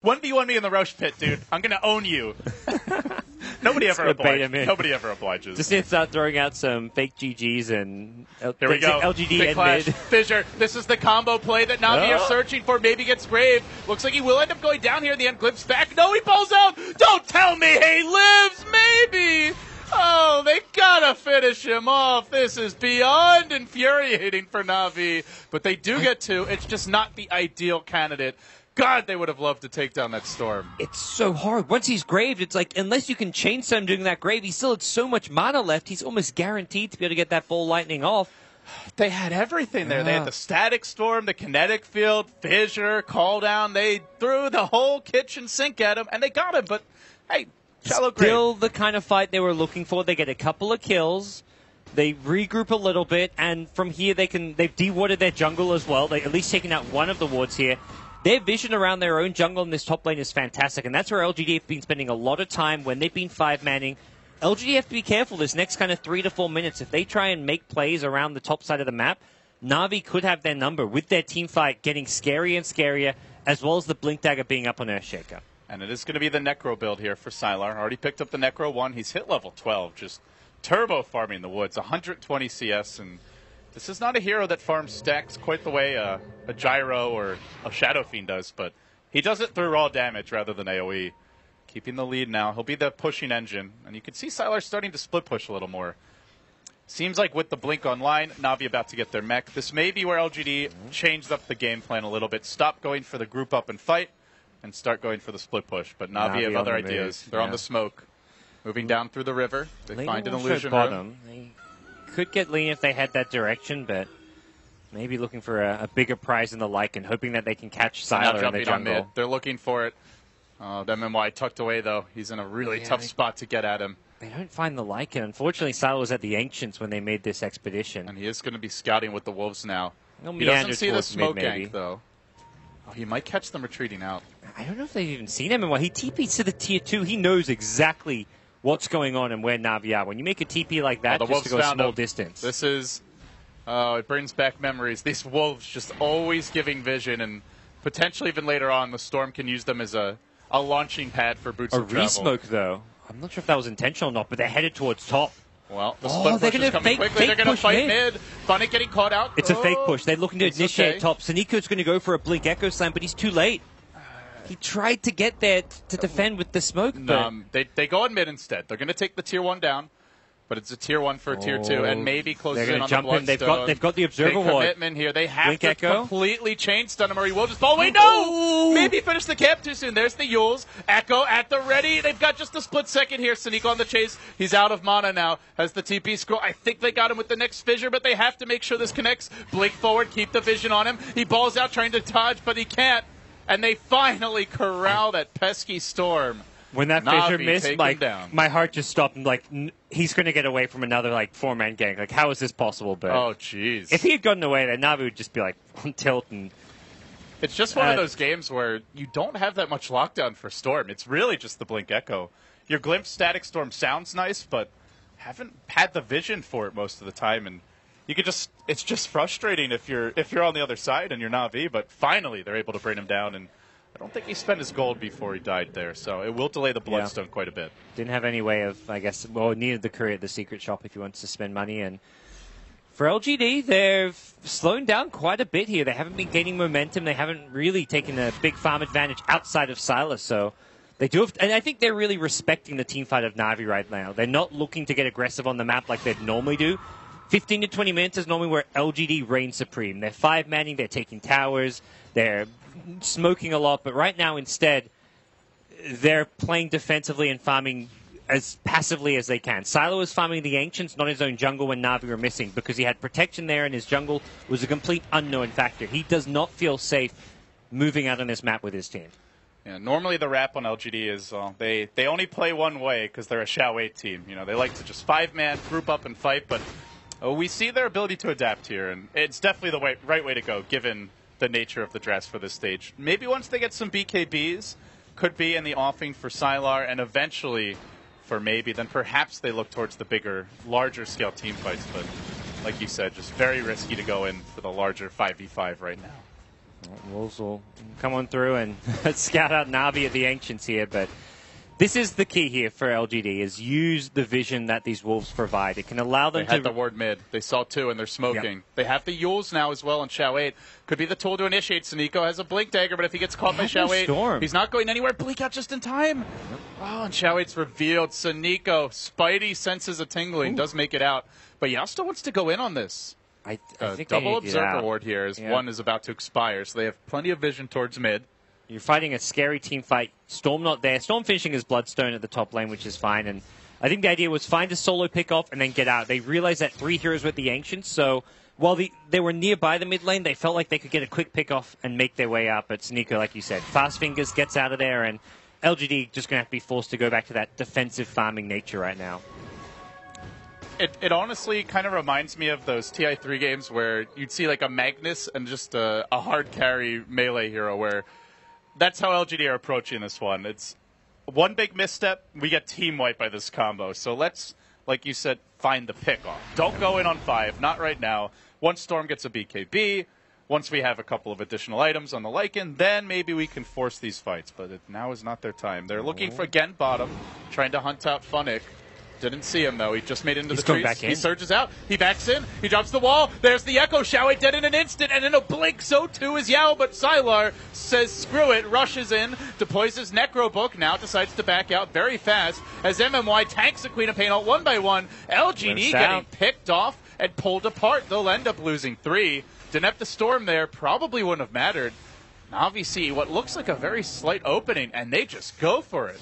1v1 me in the Roche pit, dude. I'm going to own you. Nobody ever obliges. Just need to start throwing out some fake GGs and here we go. LGD Big and clash. mid. Fissure. This is the combo play that Na'Vi are searching for. Maybe gets Grave. Looks like he will end up going down here in the end. Glimpse back. No, he pulls out. Don't tell me he lives. Maybe. Oh, they gotta finish him off. This is beyond infuriating for Na'Vi. But they do get to. It's just not the ideal candidate. God, they would have loved to take down that Storm. It's so hard. Once he's graved, it's like, unless you can chain some doing that grave, he still had so much mana left, he's almost guaranteed to be able to get that full lightning off. They had everything there. They had the static storm, the kinetic field, fissure, call down. They threw the whole kitchen sink at him, and they got him. But, hey, shallow grave. Still the kind of fight they were looking for. They get a couple of kills. They regroup a little bit, and from here they've de-warded their jungle as well. They've at least taken out one of the wards here. Their vision around their own jungle in this top lane is fantastic, and that's where LGD have been spending a lot of time when they've been 5-manning. LGD have to be careful this next kind of 3 to 4 minutes. If they try and make plays around the top side of the map, Na'Vi could have their number with their team fight getting scarier and scarier, as well as the Blink Dagger being up on Earthshaker. And it is going to be the Necro build here for Sylar. Already picked up the Necro 1. He's hit level 12, just turbo farming the woods, 120 CS, and this is not a hero that farms stacks quite the way a Gyro or a Shadow Fiend does, but he does it through raw damage rather than AoE. Keeping the lead now. He'll be the pushing engine, and you can see Sylar starting to split push a little more. Seems like with the Blink online, Na'Vi about to get their mech. This may be where LGD changed up the game plan a little bit. Stop going for the group up and fight, and start going for the split push. But Na'Vi have other ideas. They're on the smoke. Moving down through the river. They find an illusion room. They could get lean if they had that direction, but maybe looking for a bigger prize in the like and hoping that they can catch Sylar in the jungle. Mid. They're looking for it. The MMY tucked away, though. He's in a really tough spot to get at him. They don't find the like, and unfortunately Sylar was at the Ancients when they made this expedition. And he is going to be scouting with the Wolves now. He doesn't see the smoke gank, though. Oh, he might catch them retreating out. I don't know if they've even seen MMY. He TP'd to the tier 2. He knows exactly what's going on and where Na'Vi are. When you make a TP like that, just to go a small distance. This is, it brings back memories. These Wolves just always giving vision, and potentially even later on, the Storm can use them as a launching pad for boots of travel. A re-smoke, though. I'm not sure if that was intentional or not, but they're headed towards top. Well, the split push is coming quickly. They're going to fight mid. Funnick getting caught out. It's a fake push. They're looking to initiate top. Saniko's going to go for a Blink Echo Slam, but he's too late. He tried to get there to defend with the smoke, but they go on mid instead. They're going to take the tier 1 down, but it's a tier 1 for a tier 2, and maybe closes in on the Bloodstone. They've got the Observer Ward. Commitment here. They have Blink to Echo. completely chain stun him, or he will just fall away. No! Maybe finish the camp too soon. There's the Yules. Echo at the ready. They've got just a split second here. Saniko on the chase. He's out of mana now. Has the TP scroll. I think they got him with the next fissure, but they have to make sure this connects. Blink forward. Keep the vision on him. He balls out trying to dodge, but he can't. And they finally corral that pesky Storm. When that fissure missed, my heart just stopped. He's going to get away from another 4-man gang. How is this possible? But oh, jeez. If he had gotten away, then Na'Vi would just be on tilt. And it's just one of those games where you don't have that much lockdown for Storm. It's really just the Blink Echo. Your Glimpse Static Storm sounds nice, but haven't had the vision for it most of the time. And you could it's just frustrating if you're on the other side and you're Na'Vi, but finally they're able to bring him down, and I don't think he spent his gold before he died there, so it will delay the Bloodstone quite a bit. Didn't have any way of, needed the courier at the secret shop if he wants to spend money, and for LGD, they've slowed down quite a bit here. They haven't been gaining momentum. They haven't really taken a big farm advantage outside of Sylar, so they do have and I think they're really respecting the team fight of Na'Vi right now. They're not looking to get aggressive on the map like they'd normally do. 15 to 20 minutes is normally where LGD reigns supreme. They're 5-manning, they're taking towers, they're smoking a lot, but right now instead, they're playing defensively and farming as passively as they can. Sylar was farming the Ancients, not his own jungle when Na'Vi were missing, because he had protection there and his jungle was a complete unknown factor. He does not feel safe moving out on this map with his team. Yeah, normally the rap on LGD is they only play one way because they're a Shao 8 team. They like to just 5-man, group up and fight, but we see their ability to adapt here, and it's definitely the right way to go, given the nature of the drafts for this stage. Maybe once they get some BKBs, could be in the offing for Sylar, and eventually for maybe, then perhaps they look towards the bigger, larger scale team fights. But like you said, just very risky to go in for the larger 5v5 right now. Wolves will come on through and scout out Na'Vi at the Ancients here, but this is the key here for LGD, is use the vision that these Wolves provide. It can allow them to... They had the ward mid. They saw two, and they're smoking. Yep. They have the Yules now as well on Xiao 8. Could be the tool to initiate. Sunico has a Blink Dagger, but if he gets caught by Xiao 8, he's not going anywhere. Blink out just in time. Yep. Oh, and Xiao 8's revealed. Sunico, Spidey senses a tingling, does make it out. But Yao still wants to go in on this. I think double Berserker ward here as one is about to expire, so they have plenty of vision towards mid. You're fighting a scary team fight. Storm not there. Storm finishing his Bloodstone at the top lane, which is fine. And I think the idea was find a solo pick off and then get out. They realized that 3 heroes were at the Ancients, so while they were nearby the mid lane, they felt like they could get a quick pick off and make their way up. But Sunico, like you said, fast fingers, gets out of there, and LGD just going to have to be forced to go back to that defensive farming nature right now. It honestly kind of reminds me of those TI3 games where you'd see like a Magnus and just a hard carry melee hero, where that's how LGD are approaching this one. It's one big misstep, we get team wiped by this combo. So let's, like you said, find the pick off. Don't go in on 5, not right now. Once Storm gets a BKB, once we have a couple of additional items on the Lycan, then maybe we can force these fights. But now is not their time. They're looking for, again, bottom, trying to hunt out Funnick. Didn't see him, though. He just made it into the trees. Back in. He surges out. He backs in. He drops the wall. There's the Echo. Xiao 8 dead in an instant, and in a blink, so too is Yao. But Sylar says, screw it, rushes in, deploys his Necro Book, now decides to back out very fast as MMY tanks the Queen of Pain out 1 by 1. LGD getting picked off and pulled apart. They'll end up losing 3. Didn't have the Storm there. Probably wouldn't have mattered. Na'Vi see what looks like a very slight opening, and they just go for it.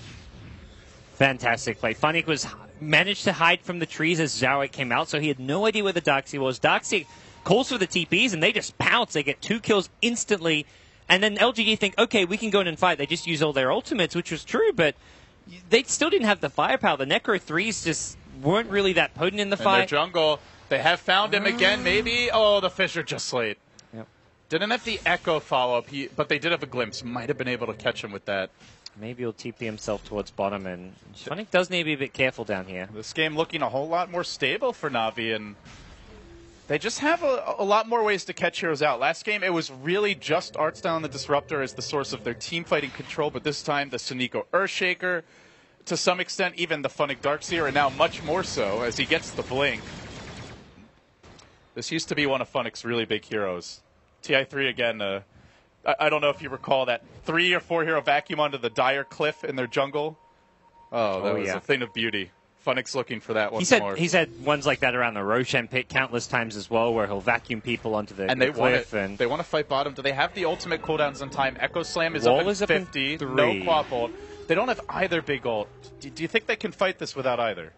Fantastic play. Funnick managed to hide from the trees as Xiao 8 came out, so he had no idea where the Darkseid was. Darkseid calls for the TPs, and they just pounce. They get 2 kills instantly, and then LGD think, okay, we can go in and fight. They just use all their ultimates, which was true, but they still didn't have the firepower. The Necro 3s just weren't really that potent in the fight. In their jungle, they have found him again, maybe. Oh, the Fisher just late. Yep. Didn't have the Echo follow-up, but they did have a glimpse. Might have been able to catch him with that. Maybe he'll TP himself towards bottom, and Funnick does need to be a bit careful down here. This game looking a whole lot more stable for Na'Vi, and they just have a lot more ways to catch heroes out. Last game, it was really just Artstyle and the Disruptor as the source of their team fighting control, but this time the Sunico Earthshaker, to some extent even the Funnick Darkseer, and now much more so as he gets the Blink. This used to be one of Funnick's really big heroes. TI3 again, I don't know if you recall that 3 or 4 hero vacuum onto the Dire Cliff in their jungle. Oh, that was a thing of beauty. Funnick's looking for that once more. He's had ones like that around the Roshan pit countless times as well, where he'll vacuum people onto the cliff. And they want to fight bottom. Do they have the ultimate cooldowns on time? Echo Slam is up at 50. No Quap ult. They don't have either big ult. Do you think they can fight this without either?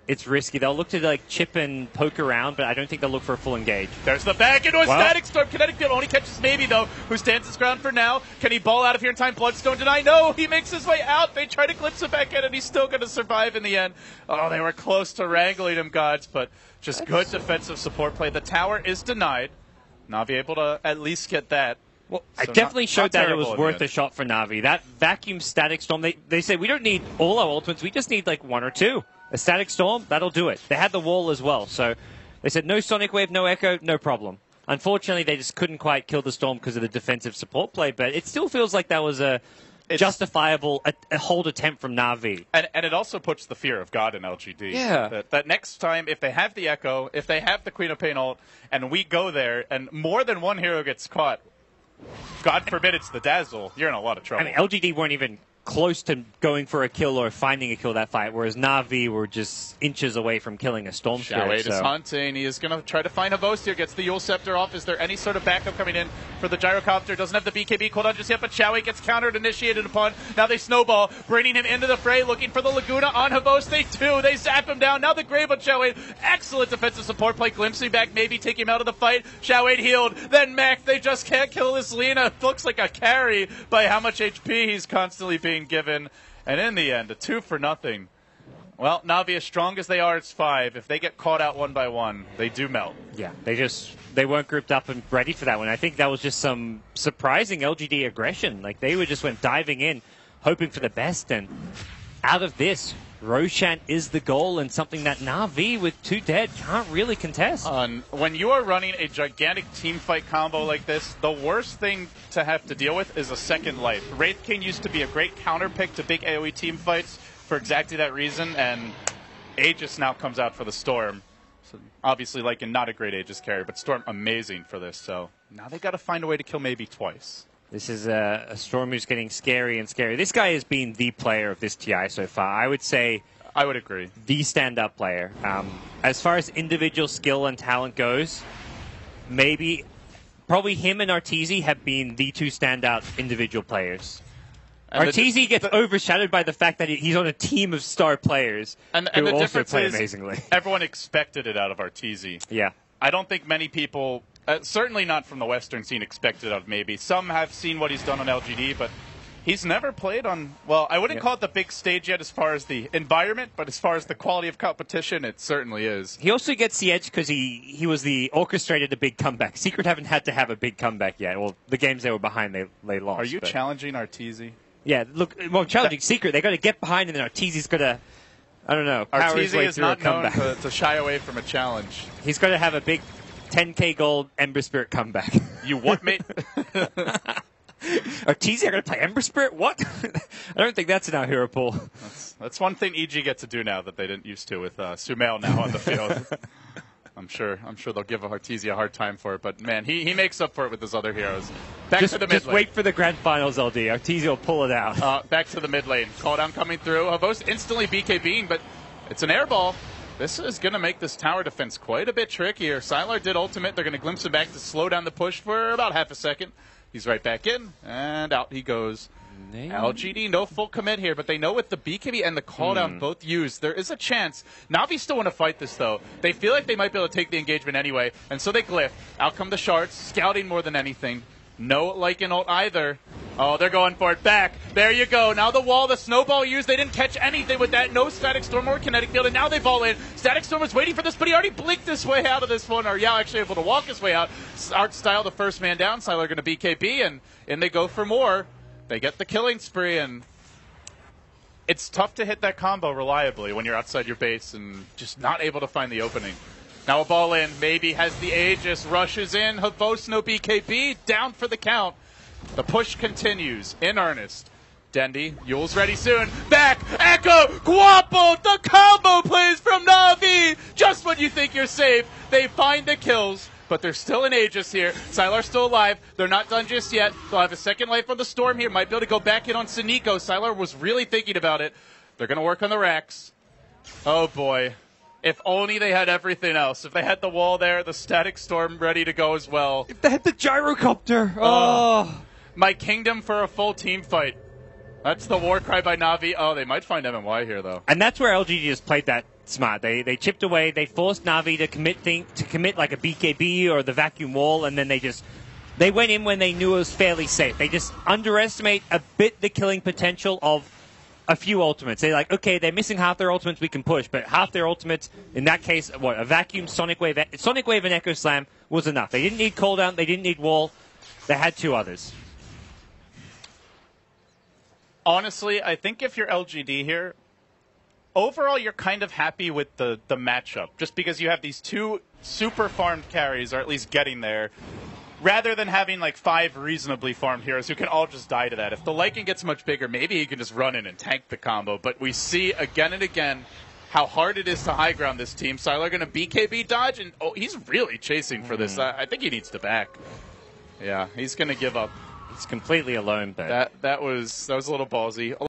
It's risky. They'll look to like chip and poke around, but I don't think they'll look for a full engage. There's the back into a Static Storm. Kinetic Field only catches maybe, though, who stands his ground for now. Can he ball out of here in time? Bloodstone deny. No, he makes his way out. They try to glimpse him back in, and he's still going to survive in the end. Oh, they were close to wrangling him, gods, but just good defensive support play. The tower is denied. Na'Vi able to at least get that. Well, so I definitely showed that it was worth a shot for Na'Vi. That vacuum Static Storm, they said, we don't need all our ultimates, we just need like 1 or 2. A Static Storm, that'll do it. They had the wall as well, so they said no Sonic Wave, no Echo, no problem. Unfortunately, they just couldn't quite kill the Storm because of the defensive support play, but it still feels like that was a justifiable a hold attempt from Na'Vi. And it also puts the fear of God in LGD. Yeah. That next time, if they have the Echo, if they have the Queen of Pain ult, and we go there, and more than one hero gets caught, God forbid it's the Dazzle, you're in a lot of trouble. I mean, LGD weren't even close to going for a kill or finding a kill that fight, whereas Na'Vi were just inches away from killing a Storm Spirit. Xiao 8 is hunting. He is going to try to find Havost here. Gets the Yule Scepter off. Is there any sort of backup coming in for the Gyrocopter? Doesn't have the BKB cooldown just yet, but Xiao 8 gets countered, initiated upon. Now they snowball, bringing him into the fray, looking for the Laguna on Havost. They do. They zap him down. Now the Grave on Xiao 8. Excellent defensive support play. Glimpsing back, maybe take him out of the fight. Xiao 8 healed. Then Mac, they just can't kill this Lina. Looks like a carry by how much HP he's constantly being given. And in the end, a 2 for nothing. Well, Na'Vi, as strong as they are, it's 5. If they get caught out 1 by 1, they do melt. Yeah, they weren't grouped up and ready for that one. I think that was just some surprising LGD aggression. Like, they just went diving in, hoping for the best. And out of this, Roshan is the goal and something that Na'Vi with 2 dead can't really contest. When you are running a gigantic team fight combo like this, the worst thing to have to deal with is a second life. Wraith King used to be a great counter pick to big AoE team fights for exactly that reason, and Aegis now comes out for the Storm. So obviously, like, not a great Aegis carry, but Storm amazing for this. So now they got to find a way to kill maybe twice. This is a Storm who's getting scary and scary. This guy has been the player of this TI so far. I would say... I would agree. The stand-up player. As far as individual skill and talent goes, probably him and Arteezy have been the 2 standout individual players. Arteezy gets overshadowed by the fact that he's on a team of star players who the also play is amazingly. Everyone expected it out of Arteezy. Yeah. I don't think many people, certainly not from the Western scene, expected of maybe. Some have seen what he's done on LGD, but he's never played on, well, I wouldn't call it the big stage yet as far as the environment, but as far as the quality of competition, it certainly is. He also gets the edge because he was the orchestrated a big comeback. Secret haven't had to have a big comeback yet. Well, the games they were behind, they lost. Are you challenging Arteezy? Yeah, look, well, challenging Secret. They got to get behind, and then Arteezy's got to, I don't know, power his way Arteezy is through a not known comeback. to shy away from a challenge. He's got to have a big 10k gold Ember Spirit comeback. You what, mate? Arteezy, I got to play Ember Spirit? What? I don't think that's in our hero pool. That's one thing EG gets to do now that they didn't used to with Sumail now on the field. I'm sure they'll give Arteezy a hard time for it, but man, he makes up for it with his other heroes. Back to the mid lane. Just wait for the grand finals, LD. Arteezy will pull it out. Back to the mid lane. Call down coming through. Havos instantly BKBing, but it's an air ball. This is going to make this tower defense quite a bit trickier. Sylar did ultimate. They're going to glimpse him back to slow down the push for about half a second. He's right back in, and out he goes. LGD, no full commit here, but they know with the BKB and the call down both used, there is a chance. Na'Vi still want to fight this, though. They feel like they might be able to take the engagement anyway, and so they glyph. Out come the shards, scouting more than anything. No Lycan ult either. Oh, they're going for it. Back. There you go. Now the wall, the snowball used. They didn't catch anything with that. No Static Storm or Kinetic Field, and now they fall in. Static Storm was waiting for this, but he already blinked his way out of this one, or actually able to walk his way out. Art Style, the first man down. Sylar going to BKB, and in they go for more. They get the killing spree, and it's tough to hit that combo reliably when you're outside your base and just not able to find the opening. Now a ball in, maybe has the Aegis, rushes in, Havos no BKB, down for the count. The push continues in earnest. Dendi, Yule's ready soon. Back, Echo, Guapo, the combo plays from Na'Vi. Just when you think you're safe, they find the kills. But there's still an Aegis here. Sylar's still alive. They're not done just yet. They'll have a second life on the Storm here. Might be able to go back in on Siniko. Sylar was really thinking about it. They're going to work on the racks. Oh, boy. If only they had everything else. If they had the wall there, the Static Storm ready to go as well. If they had the gyrocopter. Oh. My kingdom for a full team fight. That's the war cry by Na'Vi. Oh, they might find MMY here, though. And that's where LGD just played that smart. They chipped away. They forced Na'Vi to commit like a BKB or the vacuum wall, and then they went in when they knew it was fairly safe. They just underestimate a bit the killing potential of a few ultimates. They're like, okay, they're missing half their ultimates, we can push, but half their ultimates, in that case, what, a vacuum, Sonic Wave and Echo Slam was enough. They didn't need cooldown, they didn't need wall, they had 2 others. Honestly, I think if you're LGD here, overall you're kind of happy with the matchup, just because you have these 2 super farmed carries, or at least getting there, rather than having like 5 reasonably farmed heroes who can all just die to that. If the Lycan gets much bigger, maybe he can just run in and tank the combo, but we see again and again how hard it is to high ground this team. Sylar going to BKB dodge, and oh, he's really chasing for this. I think he needs to back. Yeah, he's going to give up. He's completely alone, but That was a little ballsy.